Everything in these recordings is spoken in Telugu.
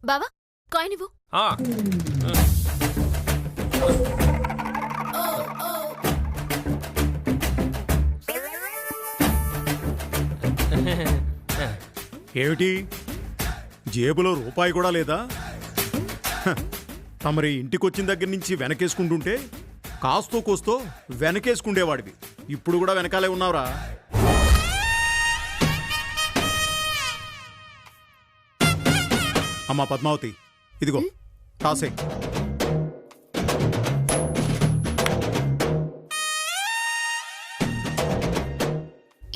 బావా కాయిన్ ఇవ్వు. ఏమిటి జేబులో రూపాయి కూడా లేదా? తమరి ఇంటికొచ్చిన దగ్గర నుంచి వెనకేసుకుంటుంటే కాస్తో కోస్తో వెనకేసుకుండేవాడివి, ఇప్పుడు కూడా వెనకాలే ఉన్నావురా. అమ్మా పద్మావతి, ఇదిగో తాసే.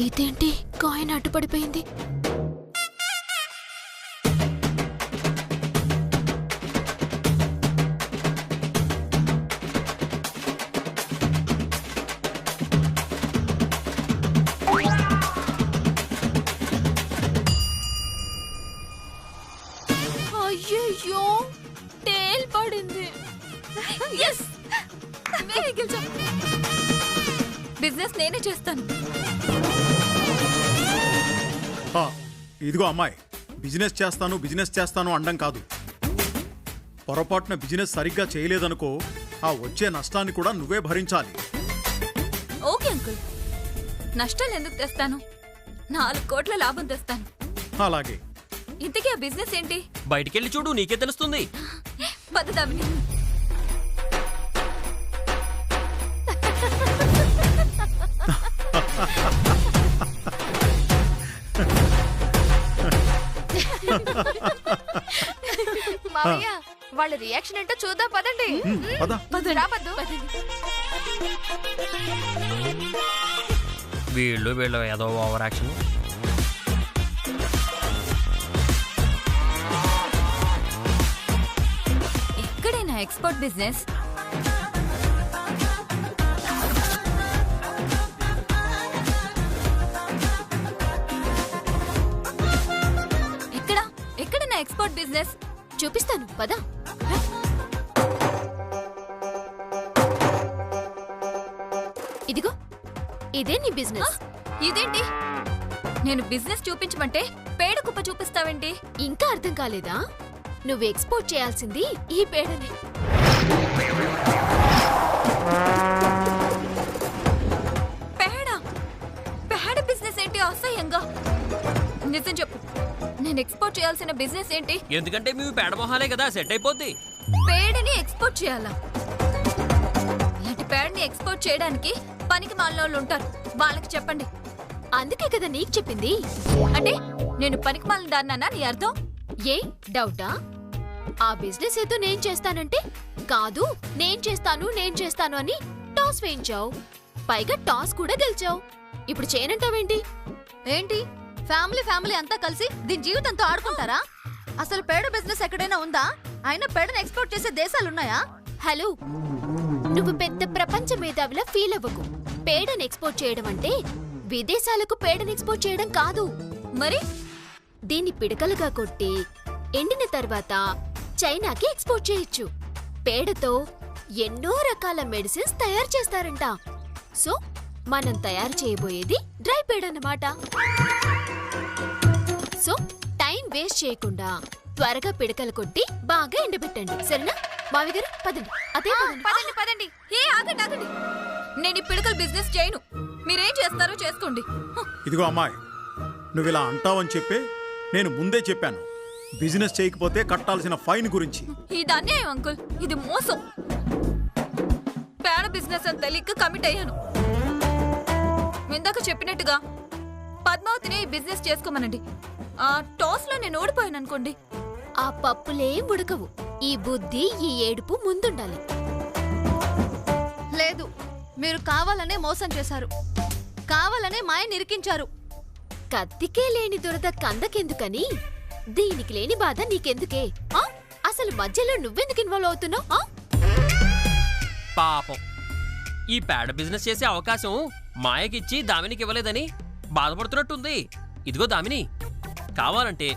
ఇదేంటి కాయిన్ అడ్డుపడిపోయింది? అయ్యో టేల్ పడింది. బిజినెస్ నేనే చేస్తాను. ఇదిగో అమ్మాయి, బిజినెస్ చేస్తాను అనడం కాదు. పొరపాటున బిజినెస్ సరిగ్గా చేయలేదనుకో, ఆ వచ్చే నష్టాన్ని కూడా నువ్వే భరించాలి. ఓకే అంకుల్, నష్టాలు ఎందుకు తెస్తాను? 4 కోట్ల లాభం తెస్తాను. అలాగే. ఇంతకీ ఆ బిజినెస్ ఏంటి? బయటికెళ్ళి చూడు, నీకే తెలుస్తుంది. పద్ధతి మావయ్య, వాళ్ళ రియాక్షన్ ఏంటో చూద్దాం పదండి. వీళ్ళు ఏదో ఓవర్ యాక్షన్. ఎక్కడైనా ఎక్స్పోర్ట్ బిజినెస్ ఎక్కడైనా ఎక్స్పోర్ట్ బిజినెస్ చూపిస్తాను పదా. ఇదిగో ఇదే నీ బిజినెస్. ఇదేంటి? నేను బిజినెస్ చూపించమంటే పేడ కుప్ప చూపిస్తావేంటి? ఇంకా అర్థం కాలేదా? నువ్వు ఎక్స్పోర్ట్ చేయాల్సింది ఈ పేడని. పేడ బిజినెస్ ఏంటి అసహ్యంగా? నిజం చెప్పు, నేను ఎక్స్పోర్ట్ చేయాల్సిన బిజినెస్ ఏంటి? ఎందుకంటే మీ పేడ మొహాలే కదా, సెట్ అయిపోద్ది. పేడని ఎక్స్పోర్ట్ చేయాలా? ఇలాంటి పేడని ఎక్స్పోర్ట్ చేయడానికి పనికి మాలినోళ్ళు ఉంటారు, వాళ్ళకి చెప్పండి. అందుకే కదా నీకు చెప్పింది. అంటే నేను పనికి మాలిన దాన్నా నీ అర్థం? ఏ డౌటా? ఆ బిజినెస్ ఏదో నేను చేస్తానంటే కాదు, నేను చేస్తాను అని టాస్ వేయించావు. పైగా టాస్ కూడా గెలిచావు. ఇప్పుడు చేయనంటావేంటి? ఏంటి ఫ్యామిలీ అంతా కలిసి దీని జీవితంతో ఆడుకుంటారా? అసలు పేడ బిజినెస్ ఎక్కడైనా ఉందా? అయినా పేడను ఎక్స్పోర్ట్ చేసే దేశాలున్నాయా? హలో, నువ్వు పెద్ద ప్రపంచ మేధావిలా ఫీల్ అవ్వకు. పేడను ఎక్స్పోర్ట్ చేయడం అంటే విదేశాలకు పేడను ఎక్స్పోర్ట్ చేయడం కాదు. మరి దీన్ని పిడకలుగా కొట్టి ఎండిన తర్వాత చైనాకి ఎక్స్పోర్ట్ చేయొచ్చు. పేడతో ఎన్నో రకాల మెడిసిన్స్ తయారు చేస్తారంట. సో మనం తయారు చేయబోయేది డ్రై పేడ అన్నమాట. సో టైం వేస్ట్ చేయకుండా త్వరగా పిడకలు కొట్టి బాగా ఎండబెట్టండి, సరేనా? మావి గారు పదండి. అదే పదండి. ఏ ఆగండి. నేను ఈ పిడకల బిజినెస్ చేయను. మీరేం చేస్తారో చేసుకోండి. ఇదిగో అమ్మాయి, నువ్వు ఇలా అంటావని చెప్పే నేను ముందే చెప్పాను బిజినెస్ చేయకపోతే కట్టాల్సిన ఫైన్ గురించి. ఇది అన్యాయం అంకుల్, ఇది మోసం. పేడ బిజినెస్ అని తెలియక కమిట్ అయ్యాను. ఇందాక చెప్పినట్టుగా పద్మావతిని ఈ బిజినెస్ చేసుకోమనండి. ఆ టాస్ లో నేను ఓడిపోయాను అనుకోండి, ఆ పప్పులేం ఉడకవు. ఈ బుద్ధి, ఈ ఏడుపు ముందుండాలి. లేదు, మీరు కావాలనే మోసం చేశారు, కావాలనే మాయని ఇరికించారు. కత్తికే లేని దురద కందకెందుకని దీనికి లేని బాధ నీకెందుకే? అసలు మధ్యలో నువ్వెందుకు ఇన్వాల్వ్ అవుతున్నావు? పాపం, ఈ పేడ బిజినెస్ చేసే అవకాశం మాయకిచ్చి దామినికి ఇవ్వలేదని బాధపడుతున్నట్టుంది. ఇదిగో దామిని, కావాలంటే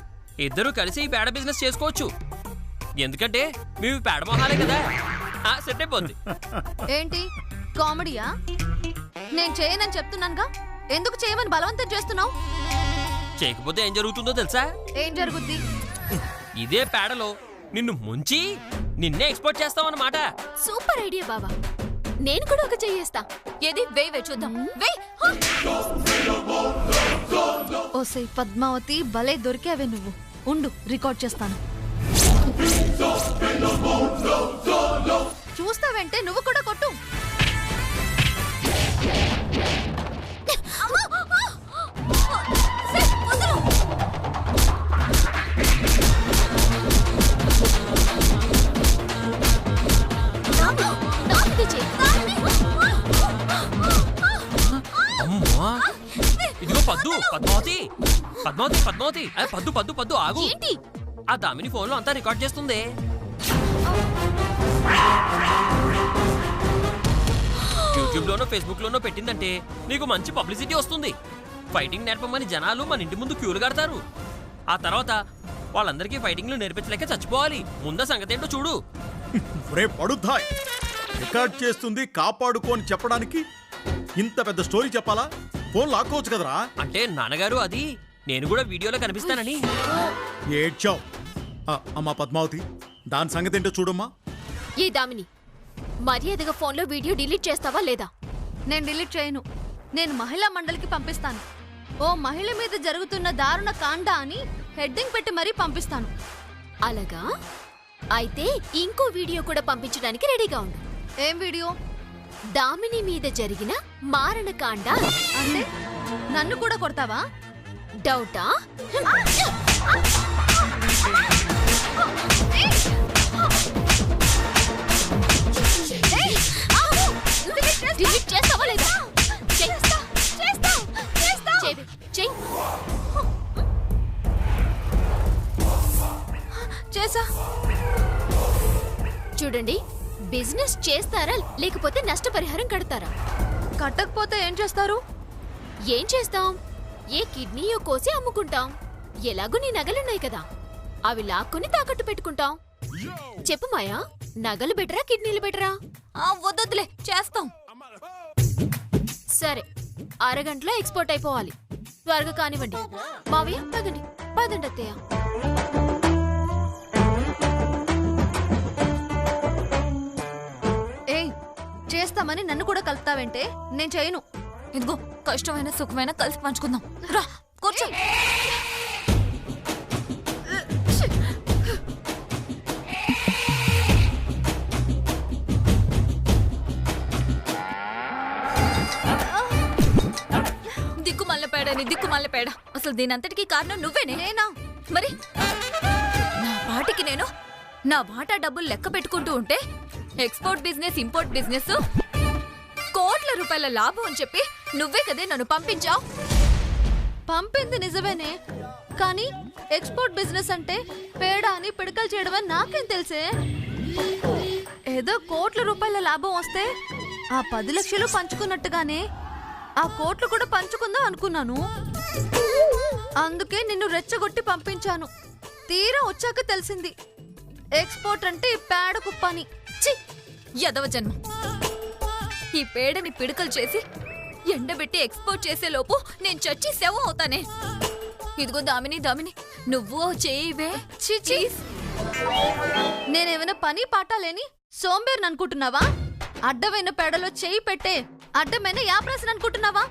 ఇద్దరూ కలిసి ఈ పేడ బిజినెస్ చేసుకోవచ్చు. ఎందుకంటే మేము పేడ మొహాలే కదా, సెట్ అయిపోద్ది. ఏంటి కామెడీయా? నేను చేయనని చెప్తున్నానుగా, ఎందుకు చేయమని బలవంతం చేస్తున్నావు? చేయకపోతే ఏం జరుగుతుందో తెలుసా? ఏం జరుగుద్ది? ఇదే పేడలో నిన్ను ముంచి నిన్నే ఎక్స్పోర్ట్ చేస్తామన్నమాట. సూపర్ ఐడియా బావా. నేను కూడా ఒక చెయ్యేస్తా. ఏది వే చూద్దాం. ఓసై పద్మావతి, భలే దొరికావే నువ్వు. ఉండు, రికార్డ్ చేస్తాను. చూస్తావంటే నువ్వు కూడా కొట్టు. అమ్మా, ఇదిగో పద్దు, పద్మావతి పద్మావతి పద్మావతి పద్దు పద్దు పద్దు ఆగు. ఏంటి? ఆ దామిని ఫోన్లో అంతా రికార్డ్ చేస్తుంది. యూట్యూబ్ లోనో ఫేస్బుక్ లోనో పెట్టిందంటే నీకు మంచి పబ్లిసిటీ వస్తుంది. ఫైటింగ్ నేర్పమని జనాలు మన ఇంటి ముందు క్యూలు కడతారు. ఆ తర్వాత వాళ్ళందరికీ ఫైటింగ్లు నేర్పించలేక చచ్చిపోవాలి. ముందా సంగతి ఏంటో చూడు. రే పడుద్దాయ్, రికార్డ్ చేస్తుంది కాపాడుకోని చెప్పడానికి ఇంత పెద్ద స్టోరీ చెప్పాలా? ఫోన్ లాక్కోవచ్చు కదరా. అంటే నాన్నగారు, అది నేను కూడా వీడియోలో కనిపిస్తానని. ఏడ్చావు. అమ్మా పద్మావతి, దాని సంగతి ఏంటో చూడమ్మా. ఏ దామిని, మర్యాదగా ఫోన్లో వీడియో డిలీట్ చేస్తావా లేదా? నేను డిలీట్ చేయను. నేను మహిళా మండలికి పంపిస్తాను. ఓ మహిళ మీద జరుగుతున్న దారుణ కాండ అని హెడ్డింగ్ పెట్టి మరీ పంపిస్తాను. అలాగా? అయితే ఇంకో వీడియో కూడా పంపించడానికి రెడీగా ఉండు. ఏం వీడియో? దామిని మీద జరిగిన మారణకాండ. అంటే నన్ను కూడా కొడతావా? డౌటా? డిలీట్ చేస్తావా లేదా? చేసా. చూడండి, బిజినెస్ చేస్తారా లేకపోతే నష్టపరిహారం కడతారా? కట్టకపోతే ఏం చేస్తారు? ఏం చేస్తాం? ఏ కిడ్నీయో కోసి అమ్ముకుంటాం. ఎలాగూ నీ నగలున్నాయి కదా, అవి లాక్కొని తాకట్టు పెట్టుకుంటాం. చెప్పు మాయా, నగలు బెటరా కిడ్నీలు బెటరా? వద్దొద్దులే, చేస్తాం. సరే, అరగంటలో ఎక్స్పోర్ట్ అయిపోవాలి. త్వరగా కానివ్వండి. మావయ్య పదండి, పదండి అత్తయ్య. చేస్తామని నన్ను కూడా కలుపుతావంటే నేను చేయను. ఇదిగో, కష్టమైన సుఖమైన కలిసి పంచుకుందాం. రా కూర్చో. దిక్కుమల్ల పేడని దిక్కుమల్ల పేడ. అసలు దీనంతటికీ కారణం నువ్వేనే. నేనా? మరి నా పాటికి నేను నా వాటా డబ్బులు లెక్క పెట్టుకుంటూ ఉంటే ఎక్స్పోర్ట్ బిజినెస్, ఇంపోర్ట్ బిజినెస్, కోట్ల రూపాయల లాభం అని చెప్పి నువ్వే కదే నన్ను పంపించావు. పంపింది నిజమేనే, కానీ ఎక్స్పోర్ట్ బిజినెస్ అంటే పేడ అని పిడకలు చేయడం అని నాకేం తెలుసే? ఏదో కోట్ల రూపాయల లాభం వస్తే ఆ 10 లక్షలు పంచుకున్నట్టుగానే ఆ కోట్లు కూడా పంచుకుందాం అనుకున్నాను. అందుకే నిన్ను రెచ్చగొట్టి పంపించాను. తీరా వచ్చాక తెలిసింది ఎక్స్పోర్ట్ అంటే పేడ కుప్పని. ఛీ, యదవ జన్మ. ఈ పేడని పిడకలు చేసి ఎండబెట్టి ఎక్స్పోర్ట్ చేసే లోపు నేను చచ్చి శవం అవుతానే. ఇదిగో దామిని, దామిని, నువ్వు చేయవే. చీచీ, నేనేమైనా పని పాట లేని సోంబేర్ని అనుకుంటున్నావా? అడ్డమైన పేడలో చేయి పెట్టే అడ్డమైన యాప్రాసన్ అనుకుంటున్నావా?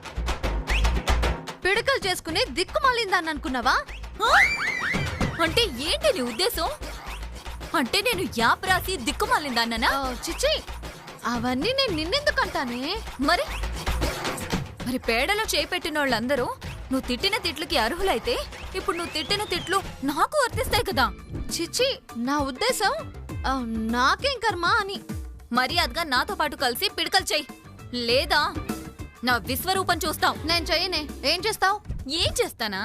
పిడకలు చేసుకుని దిక్కుమాలిందాన్ని అనుకున్నావా? అంటే ఏంటి నీ ఉద్దేశం? అంటే నేను యాప్ రాసి దిక్కుమాలిందాన్నా? చిచ్చి, అవన్నీ నేను నిన్నెందుకంటానే? మరి మరి పేడలో చేయి పెట్టిన వాళ్ళందరూ నువ్వు తిట్టిన తిట్లకి అర్హులైతే ఇప్పుడు నువ్వు తిట్టిన తిట్లు నాకు వర్తిస్తాయి కదా. చిచ్చి, నా ఉద్దేశం నాకేం కర్మ అని. మర్యాదగా నాతో పాటు కలిసి పిడకలు చెయ్యి, లేదా నా విశ్వరూపం చూస్తావు. నేను చెయ్యనే. ఏం చేస్తావు? ఏం చేస్తానా?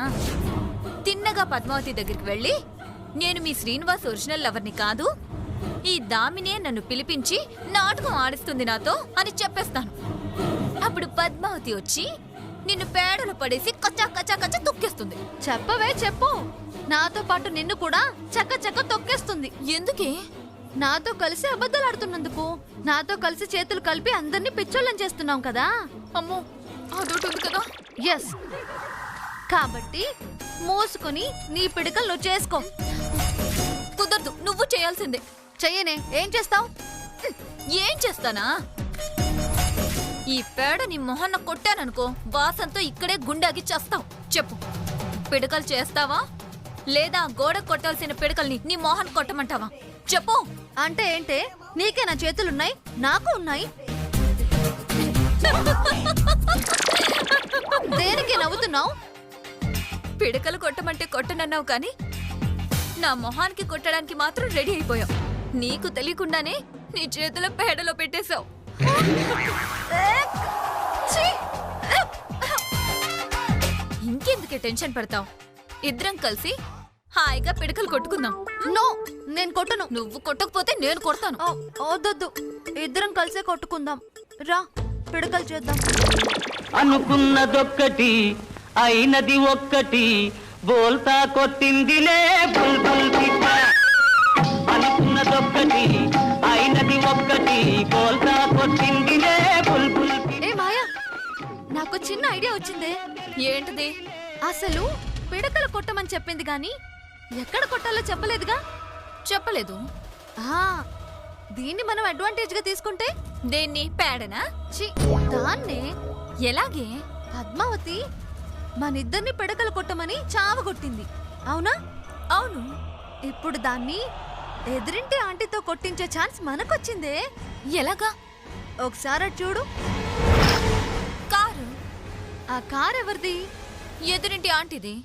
తిన్నగా పద్మావతి దగ్గరికి వెళ్ళి, నేను మీ శ్రీనివాస్ ఒరిజినల్ లవర్ని కాదు, ఈ దామినే నన్ను పిలిపించి నాటకం ఆడిస్తుంది నాతో అని చెప్పేస్తాను. అప్పుడు పద్మావతి వచ్చి నిన్ను పేడలు పడేసి కచ్చా కచ్చా కచ్చా తొక్కేస్తుంది. చెప్పవే, చెప్పు. నాతో పాటు నిన్ను కూడా చక్క చక్క తొక్కేస్తుంది. ఎందుకే? నాతో కలిసి అబద్ధాలాడుతున్నందుకు. నాతో కలిసి చేతులు కలిపి అందరినీ పిచ్చోళ్ళని చేస్తున్నాం కదా. అమ్మో, అదొకటి కదా. ఎస్, కాబట్టి మూసుకుని నీ పిడకలు నువ్వు చేసుకో. చేయాల్సిందే. చెయ్యనే, ఏం చేస్తావు? ఏం చేస్తానా? ఈ పేడ నీ మొహన్న కొట్టాననుకో, వాసంతో ఇక్కడే గుండాకి చేస్తావు. చెప్పు, పిడకలు చేస్తావా లేదా గోడ కొట్టాల్సిన పిడకల్ని నీ మొహన్ కొట్టమంటావా? చెప్పు. అంటే ఏంటే, నీకే నా చేతులున్నాయి, నాకు ఉన్నాయి. దేనికి నవ్వుతున్నావు? పిడకలు కొట్టమంటే కొట్టనన్నావు కానీ నా మొహానికి కొట్టడానికి మాత్రం రెడీ అయిపోయావు. నీకు తెలియకుండానే నీ చేతుల పేడలో పెట్టేశావు. ఇంకెందుకే టెన్షన్ పడతావు? ఇద్దరం కలిసి హాయిగా పిడకలు కొట్టుకుందాం. నో, నేను కొట్టను. నువ్వు కొట్టకపోతే నేను కొడతాను. వద్దొద్దు, ఇద్దరం కలిసే కొట్టుకుందాం. రా, పిడకలు చేద్దాం. అనుకున్నదొక్కటి అయినది ఒక్కటి, బోల్తా కొట్టిందిలే బుల్బుల్ పిట్ట. అనుకున్నదొక్కటి అయినది ఒక్కటి, బోల్తా కొట్టిందిలే బుల్బుల్ పిట్ట. ఏ మాయా, నాకు చిన్న ఐడియా వచ్చిందే. ఏంటిది? అసలు పిడకలు కొట్టమని చెప్పింది గాని ఎక్కడ కొట్టాలో చెప్పలేదుగా. చెప్పలేదు. దీన్ని మనం అడ్వాంటేజ్ గా తీసుకుంటే. దేన్ని? పేడనా? దాన్నే. ఎలాగే? పద్మావతి మనిద్దరిని పిడకలు కొట్టమని చావగొట్టింది, అవునా? అవును. ఇప్పుడు దాన్ని ఎదురింటి ఆంటీతో కొట్టించే ఛాన్స్ మనకొచ్చిందే. ఎలాగా? ఒకసారి అటు చూడు. కారు. ఆ కార్ ఎవరిది? ఎదురింటి ఆంటీది.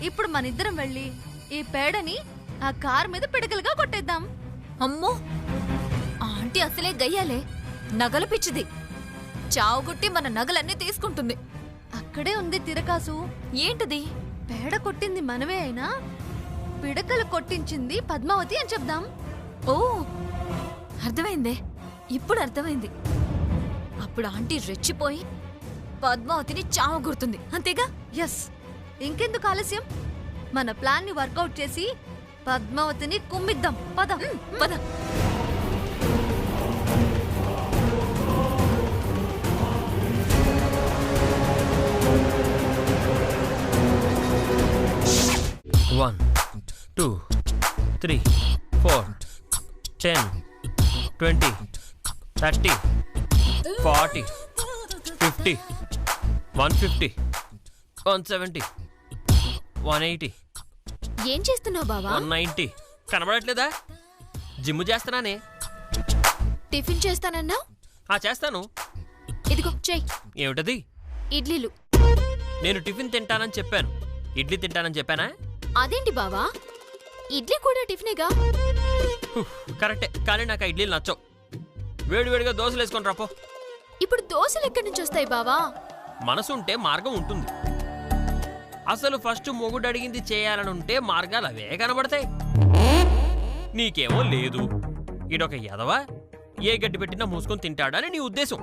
ఇప్పుడు మనిద్దరం వెళ్ళి ఈ పేడని ఆ కార్ మీద పిడకలుగా కొట్టేద్దాం. అమ్మో, ఆంటీ అసలే గయ్యాలే, నగల పిచ్చిది. చావుగుట్టి మన నగలన్నీ తీసుకుంటుంది. అక్కడే ఉంది తిరకాసు. ఏంటిది? పేడ కొట్టింది మనమే అయినా పిడకలు కొట్టించింది పద్మావతి అని చెప్దాం. ఓ, అర్థమైందే, ఇప్పుడు అర్థమైంది. అప్పుడు ఆంటీ రెచ్చిపోయి పద్మావతిని చావగుడుతుంది, అంతేగా? ఎస్, ఇంకెందుకు ఆలస్యం? మన ప్లాన్ ని వర్కౌట్ చేసి పద్మావతిని కుమ్మిద్దాం. పద పద. One, 2, 3, 4, 10, 20, 30, 40, 50, 150, 170, 180, ఏం చేస్తున్నావు బావా? 190. కనబడట్లేదా? జిమ్ చేస్తున్నానే. టిఫిన్ చేస్తానన్నా? చేస్తాను. ఇదిగో చెయ్యి. ఏమిటది? ఇడ్లీలు. నేను టిఫిన్ తింటానని చెప్పాను, ఇడ్లీ తింటానని చెప్పానా? అదేంటి బావా, ఇడ్లీ కూడా టిఫినేగా. కరెక్టే, కానీ నాకు ఆ ఇడ్లీలు నచ్చవు. వేడివేడిగా దోశలు వేసుకొని రాపో. ఇప్పుడు దోశలు ఎక్కడి నుంచి వస్తాయి బావా? మనసుంటే మార్గం ఉంటుంది. అసలు ఫస్ట్ మొగుడు అడిగింది చేయాలని ఉంటే మార్గాలు అవే కనబడతాయి. నీకేమో లేదు, ఈడొక ఎదవా ఏ గడ్డి పెట్టినా మూసుకొని తింటాడని నీ ఉద్దేశం.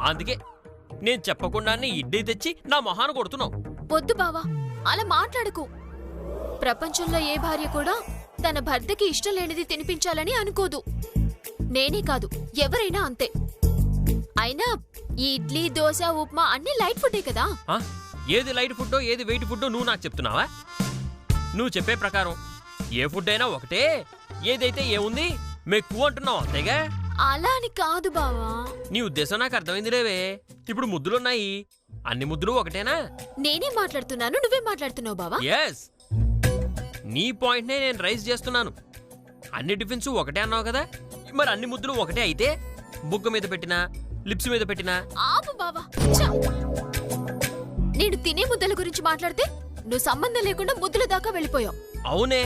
అందుకే నేను చెప్పకుండానే ఇడ్లీ తెచ్చి నా మొహాన కొడుతున్నావు. వద్దు బావా, అలా మాట్లాడకు. ప్రపంచంలో ఏ భార్య కూడా తన భర్తకి ఇష్టం లేనిది తినిపించాలని అనుకోదు. నేనే కాదు, ఎవరైనా అంతే. అయినా ఈ ఇడ్లీ, దోశ, ఉప్మా అన్ని లైట్ ఫుడ్డే కదా. ఏది లైట్ ఫుడ్డో ఏది వెయిట్ ఫుడ్డో నువ్వు నాకు చెప్తున్నావా? నువ్వు చెప్పే ప్రకారం ఏ ఫుడ్ అయినా ఒకటే, ఏదైతే ఏముంది మెక్కు అంటున్నావు, అంతేగా? అలా అని కాదు బావా. నీ ఉద్దేశం నాకు అర్థమైంది లేవే. ఇప్పుడు ముద్దులున్నాయి, అన్ని ముద్దులు ఒకటేనా? నేనే మాట్లాడుతున్నాను, నువ్వే మాట్లాడుతున్నావు బావా. ఎస్, నీ పాయింట్నే నేను రైజ్ చేస్తున్నాను. అన్ని టిఫిన్స్ ఒకటే అన్నావు కదా, మరి అన్ని ముద్దులు ఒకటే అయితే బుగ్గ మీద పెట్టినా లిప్స్ మీద పెట్టినా. ఆపు బావా. నేను తినే ముద్దల గురించి మాట్లాడితే నువ్వు సంబంధం లేకుండా ముద్దుల దాకా వెళ్ళిపోయావు. అవునే,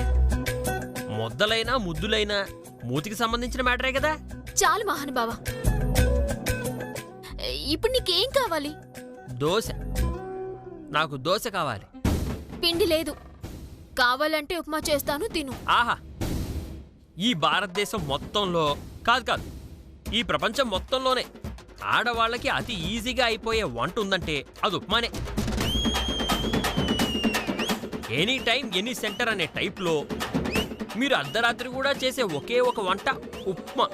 ముద్దలైనా ముద్దులైనా మూతికి సంబంధించిన మ్యాటరే కదా. చాలు మహానుభావా, ఇప్పుడు నీకేం కావాలి? దోశ. నాకు దోశ కావాలి. పిండి లేదు, కావాలంటే ఉప్మా చేస్తాను, తిను. ఆహా, ఈ భారతదేశం మొత్తంలో కాదు ఈ ప్రపంచం మొత్తంలోనే ఆడవాళ్ళకి అతి ఈజీగా అయిపోయే వంట ఉందంటే అది ఉప్మానే. ఎనీ టైం ఎనీ సెంటర్ అనే టైప్లో మీరు అర్ధరాత్రి కూడా చేసే ఒకే ఒక వంట ఉప్మా.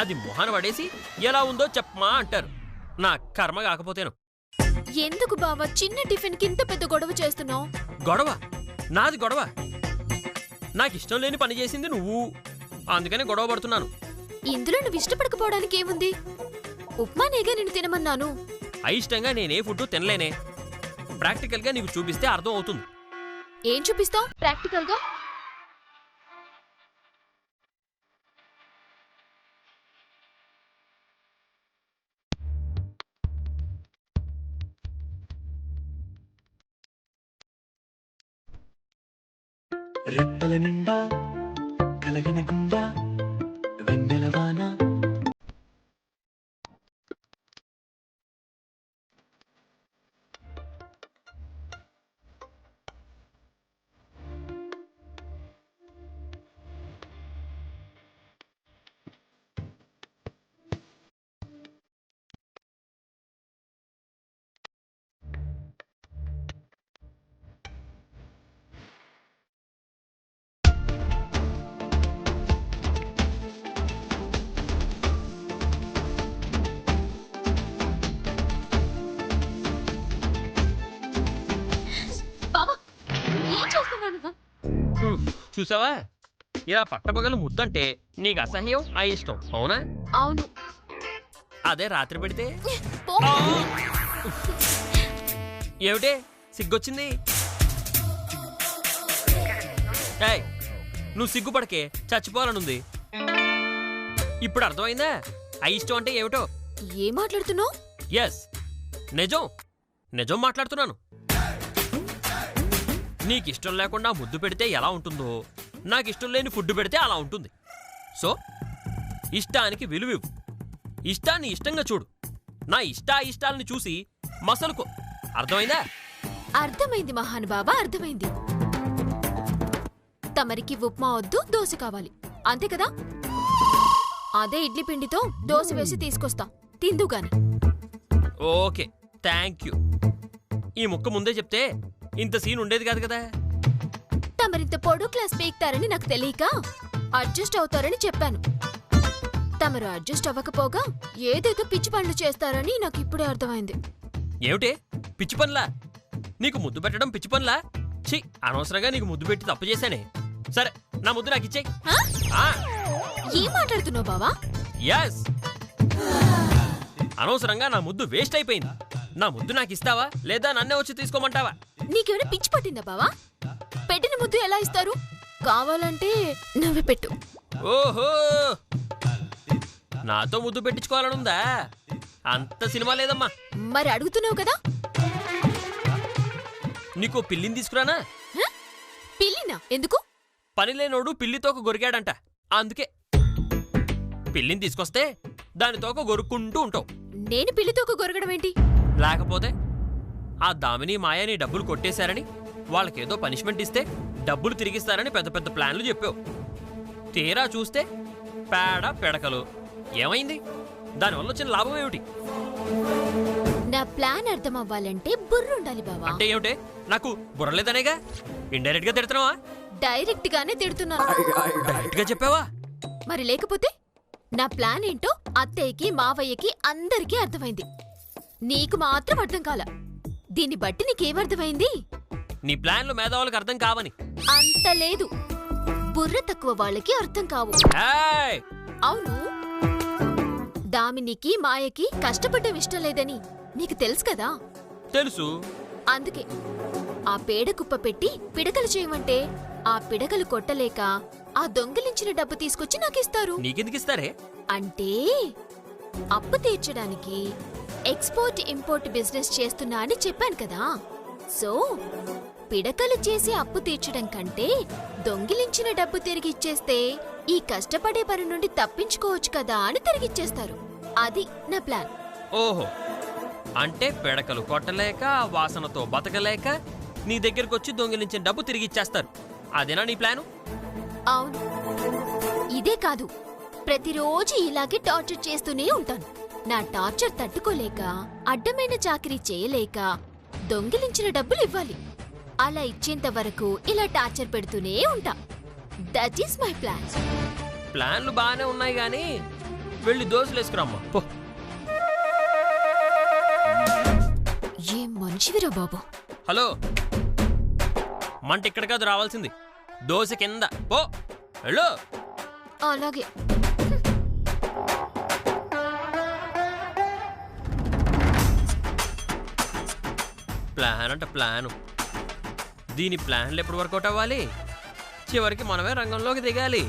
అది మొహన పడేసి ఎలా ఉందో చెప్పమా అంటారు. నా కర్మ కాకపోతేను. ఎందుకు బావా చిన్న టిఫిన్ కింత పెద్ద గొడవ చేస్తున్నావు? గొడవ? నాది గొడవ? నాకు ఇష్టం లేని పని చేసింది నువ్వు, అందుకని గొడవ పడుతున్నాను. ఇందులో నువ్వు ఇష్టపడకపోవడానికి ఏముంది? ఉప్మానేగా నేను తినమన్నాను. అయిష్టంగా నేనే ఫుడ్ తినలేనే. ప్రాక్టికల్గా నీకు చూపిస్తే అర్థం అవుతుంది. ఏం చూపిస్తావు ప్రాక్టికల్ గా? రెప్పల నిండా కలగన గుండా వెన్నెలవాన బాబా ఏం చేస్తున్నాను? చూసావా, ఇలా పట్టపగలు ముద్దంటే నీకు అసహ్యం, అయిష్టం, అవునా? అవును. అదే రాత్రి పెడితే పో. ఏమిటే సిగ్గొచ్చింది? ఏయ్, నువ్వు సిగ్గుపడకే, చచ్చిపోవాలనుంది. ఇప్పుడు అర్థమైందా అయిష్టం అంటే ఏమిటో? ఏం మాట్లాడుతున్నావు? ఎస్, నిజం నిజం మాట్లాడుతున్నాను. నీకిష్టం లేకుండా ముద్దు పెడితే ఎలా ఉంటుందో, నాకిష్టం లేని ఫుడ్ పెడితే అలా ఉంటుంది. సో ఇష్టానికి విలువివ్వు, ఇష్టాన్ని ఇష్టంగా చూడు. నా ఇష్టాలని చూసి మసలుకో. అర్థమైందా? అర్థమైంది మహానుభావా, అర్థమైంది. తమరికి ఉప్మా వద్దు, దోశ కావాలి, అంతే కదా? అదే ఇడ్లీ పిండితో దోశ వేసి తీసుకొస్తా, తిందు గాని. Okay, thank you. ఈ ముక్క ముందే చెప్తే ఇంత సీన్ ఉండేది కాదు కదా. తమరింత పొడు క్లాస్ పీక్తారని నాకు తెలియక అడ్జస్ట్ అవుతారని చెప్పాను. తమరు అడ్జస్ట్ అవ్వకపోగా ఏదేదో పిచ్చి పనులు చేస్తారని నాకు ఇప్పుడే అర్థమైంది. ఏమిటే పిచ్చి పనులా? నీకు ముద్దు పెట్టడం పిచ్చి పనులా? ఛీ, అనవసరంగా నీకు ముద్దు పెట్టి తప్పు చేశానే. సరే, నా ముద్దు నాకు ఇచ్చేయ్. ఆ? ఏం మాట్లాడుతున్నావు బావా? ఎస్, అనవసరంగా నా ముద్దు వేస్ట్ అయిపోయింది. నా ముద్దు నాకు ఇస్తావా లేదా నన్నే వచ్చి తీసుకోమంటావా? నీకేమైనా పిచ్చి పట్టిందా బావా? పెట్టిన ముద్దు ఎలా ఇస్తారు? కావాలంటే నువ్వే పెట్టు. ఓహో, నాతో ముద్దు పెట్టించుకోవాలనుందా? అంత సినిమా లేదమ్మా. మరి అడుగుతున్నావు కదా. నీకో పిల్లిని తీసుకురానా? హ? పిల్లినా? ఎందుకు? పని లేనోడు పిల్లితోక గొరిగాడంట, అందుకే. పిల్లిని తీసుకొస్తే దానితోక గొరుక్కుంటూ ఉంటావు. నేను పిల్లితో గొరగడం ఏంటి? లేకపోతే ఆ దామిని మాయని డబ్బులు కొట్టేశారని వాళ్ళకేదో పనిష్మెంట్ ఇస్తే డబ్బులు తిరిగిస్తారని పెద్ద పెద్ద ప్లాన్లు చెప్పావు. తీరా చూస్తే పేడ పెడకలు. ఏమైంది? దానివల్ల వచ్చిన లాభం ఏమిటి? నా ప్లాన్ అర్థం అవ్వాలంటే బుర్రుండాలి బావా. అంటే ఏమిటే? నాకు బుర్రలేదనేగా ఇండైరెక్ట్ గా తిడుతున్నావా? డైరెక్ట్ గానే తిడుతున్నాను. డైరెక్ట్ గా చెప్పావా? మరి లేకపోతే నా ప్లాన్ ఏంటో అత్తయ్యకి మావయ్యకి అందరికీ అర్థమైంది. నీకు మాత్రం అర్థం కాల. దీన్ని బట్టి నీకేమర్థమైంది? నీ ప్లాన్లు మేధావులకు అర్థం కావని. అంత లేదు, బుర్ర తక్కువ వాళ్ళకి అర్థం కావు. ఏయ్! అవును, దామినికి మాయకి కష్టపడడం ఇష్టం లేదని నీకు తెలుసు కదా. తెలుసు. అందుకే ఆ పేడ కుప్ప పెట్టి పిడకలు చేయమంటే ఆ పిడకలు కొట్టలేక ఆ దొంగిలించిన డబ్బు తీసుకొచ్చి నాకిస్తారు. నీకెందుకు ఇస్తారే? అంటే అప్పు తీర్చడానికి ఎక్స్పోర్ట్ ఇంపోర్ట్ బిజినెస్ చేస్తున్నా అని చెప్పాను కదా. సో పిడకలు చేసి అప్పు తీర్చడం కంటే దొంగిలించిన డబ్బు తిరిగిచ్చేస్తే ఈ కష్టపడే పని నుండి తప్పించుకోవచ్చు కదా అని తిరిగిచ్చేస్తారు. అది నా ప్లాన్. ఓహో, అంటే పిడకలు కొట్టలేక వాసనతో బతకలేక నీ దగ్గరకొచ్చి దొంగిలించిన డబ్బు తిరిగి ఇచ్చేస్తారు. అదేనా నీ ప్లాను? అవును, ఇదే కాదు, ప్రతిరోజు ఇలాగే టార్చర్ చేస్తూనే ఉంటాను. నా టార్చర్ తట్టుకోలేక అడ్డమైన చాకరీ చేయలేక దొంగిలించిన డబ్బులు ఇవ్వాలి. అలా ఇచ్చేంత వరకు ఇలా టార్చర్ పెడుతూనే ఉంటా. That is my plan. ప్లాన్లు బాగానే ఉన్నాయి గానీ వెళ్ళి దోశలేసుకురామ్మా పో. ఏం మనిషివిరా బాబు. హలో, మంట ఇక్కడ కాదు రావాల్సింది, దోశ కింద పో వెళ్ళు. అలాగే. ప్లాన్ అంట ప్లాను. దీని ప్లాన్లు ఎప్పుడు వర్కౌట్ అవ్వాలి? చివరికి మనమే రంగంలోకి దిగాలి.